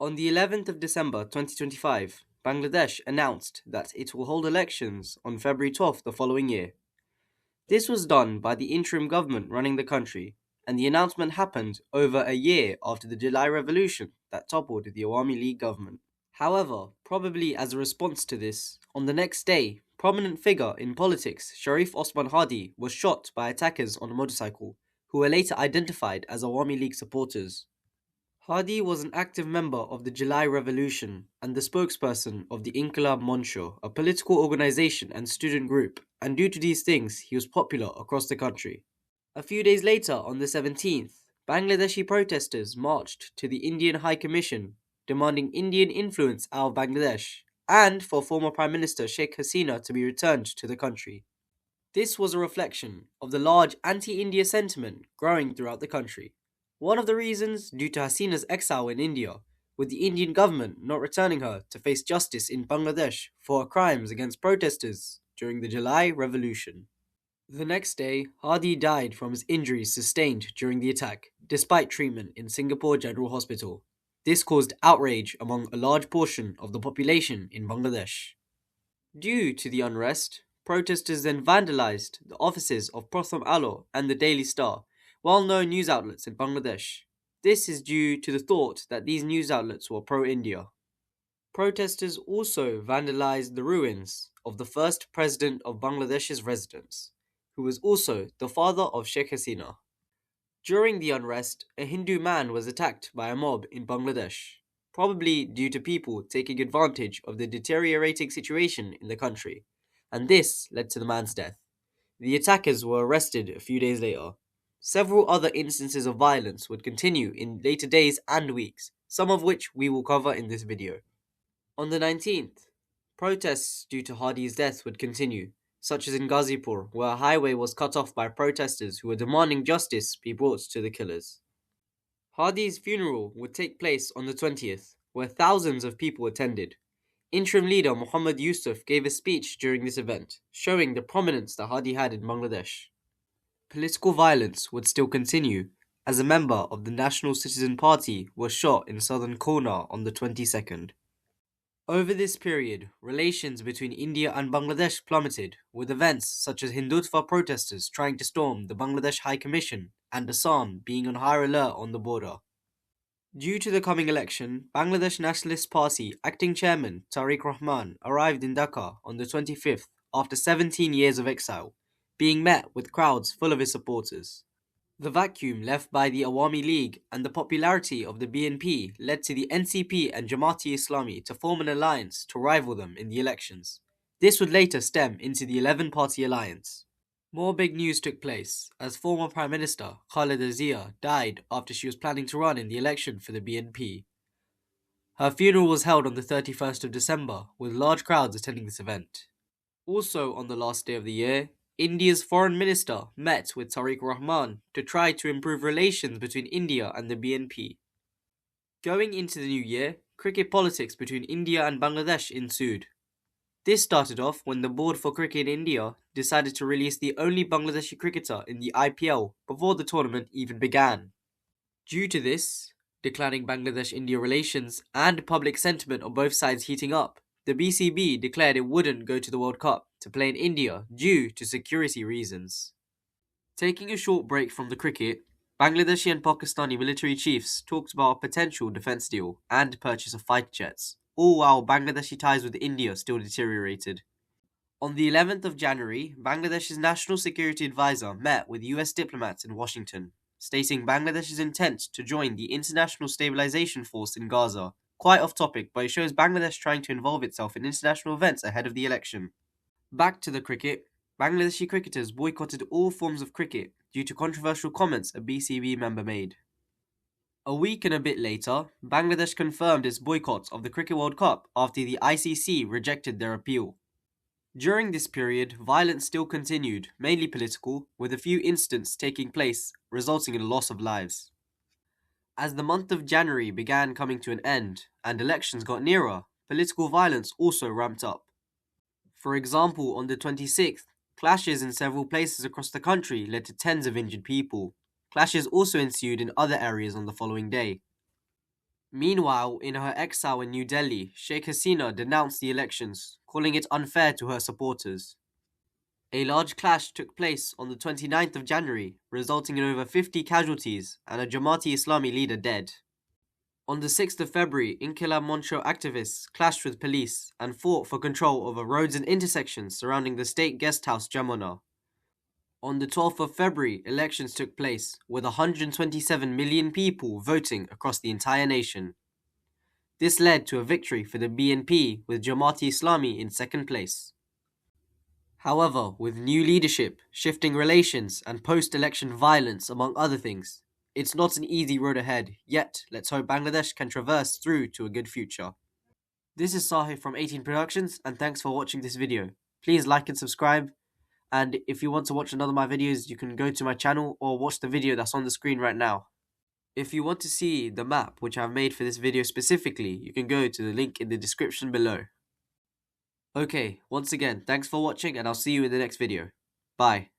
On the 11th of December 2025, Bangladesh announced that it will hold elections on February 12th the following year. This was done by the interim government running the country, and the announcement happened over a year after the July Revolution that toppled the Awami League government. However, probably as a response to this, on the next day, prominent figure in politics Sharif Osman Hadi was shot by attackers on a motorcycle, who were later identified as Awami League supporters. Hadi was an active member of the July Revolution and the spokesperson of the Inqilab Monsho, a political organization and student group, and due to these things, he was popular across the country. A few days later, on the 17th, Bangladeshi protesters marched to the Indian High Commission, demanding Indian influence out of Bangladesh and for former Prime Minister Sheikh Hasina to be returned to the country. This was a reflection of the large anti India sentiment growing throughout the country. One of the reasons due to Hasina's exile in India, with the Indian government not returning her to face justice in Bangladesh for her crimes against protesters during the July Revolution. The next day, Hadi died from his injuries sustained during the attack, despite treatment in Singapore General Hospital. This caused outrage among a large portion of the population in Bangladesh. Due to the unrest, protesters then vandalized the offices of Prothom Alo and the Daily Star, well-known news outlets in Bangladesh. This is due to the thought that these news outlets were pro-India. Protesters also vandalized the ruins of the first president of Bangladesh's residence, who was also the father of Sheikh Hasina. During the unrest, a Hindu man was attacked by a mob in Bangladesh, probably due to people taking advantage of the deteriorating situation in the country, and this led to the man's death. The attackers were arrested a few days later. Several other instances of violence would continue in later days and weeks, some of which we will cover in this video. On the 19th, protests due to Hadi's death would continue, such as in Ghazipur, where a highway was cut off by protesters who were demanding justice be brought to the killers. Hadi's funeral would take place on the 20th, where thousands of people attended. Interim leader Muhammad Yusuf gave a speech during this event, showing the prominence that Hadi had in Bangladesh. Political violence would still continue, as a member of the National Citizen Party was shot in southern Kona on the 22nd. Over this period, relations between India and Bangladesh plummeted, with events such as Hindutva protesters trying to storm the Bangladesh High Commission and Assam being on high alert on the border. Due to the coming election, Bangladesh Nationalist Party acting chairman Tariq Rahman arrived in Dhaka on the 25th after 17 years of exile, being met with crowds full of his supporters. The vacuum left by the Awami League and the popularity of the BNP led to the NCP and Jamaat-e-Islami to form an alliance to rival them in the elections. This would later stem into the 11-party alliance. More big news took place, as former Prime Minister Khaleda Zia died after she was planning to run in the election for the BNP. Her funeral was held on the 31st of December, with large crowds attending this event. Also on the last day of the year, India's foreign minister met with Tariq Rahman to try to improve relations between India and the BNP. Going into the new year, cricket politics between India and Bangladesh ensued. This started off when the Board for Cricket in India decided to release the only Bangladeshi cricketer in the IPL before the tournament even began. Due to this, declining Bangladesh-India relations and public sentiment on both sides heating up, the BCB declared it wouldn't go to the World Cup to play in India due to security reasons. Taking a short break from the cricket, Bangladeshi and Pakistani military chiefs talked about a potential defence deal and purchase of fighter jets, all while Bangladeshi ties with India still deteriorated. On the 11th of January, Bangladesh's National Security Advisor met with US diplomats in Washington, stating Bangladesh's intent to join the International Stabilization Force in Gaza. Quite off topic, but it shows Bangladesh trying to involve itself in international events ahead of the election. Back to the cricket, Bangladeshi cricketers boycotted all forms of cricket due to controversial comments a BCB member made. A week and a bit later, Bangladesh confirmed its boycott of the Cricket World Cup after the ICC rejected their appeal. During this period, violence still continued, mainly political, with a few incidents taking place, resulting in a loss of lives. As the month of January began coming to an end and elections got nearer, political violence also ramped up. For example, on the 26th, clashes in several places across the country led to tens of injured people. Clashes also ensued in other areas on the following day. Meanwhile, in her exile in New Delhi, Sheikh Hasina denounced the elections, calling it unfair to her supporters. A large clash took place on the 29th of January, resulting in over 50 casualties and a Jamaati-Islami leader dead. On the 6th of February, Inqilab Moncho activists clashed with police and fought for control over roads and intersections surrounding the state guest house Jamuna. On the 12th of February, elections took place, with 127 million people voting across the entire nation. This led to a victory for the BNP, with Jamaati-Islami in second place. However, with new leadership, shifting relations, and post-election violence, among other things, it's not an easy road ahead, yet let's hope Bangladesh can traverse through to a good future. This is Sahir from 18 Productions, and thanks for watching this video. Please like and subscribe, and if you want to watch another of my videos, you can go to my channel or watch the video that's on the screen right now. If you want to see the map which I've made for this video specifically, you can go to the link in the description below. Okay, once again, thanks for watching and I'll see you in the next video. Bye.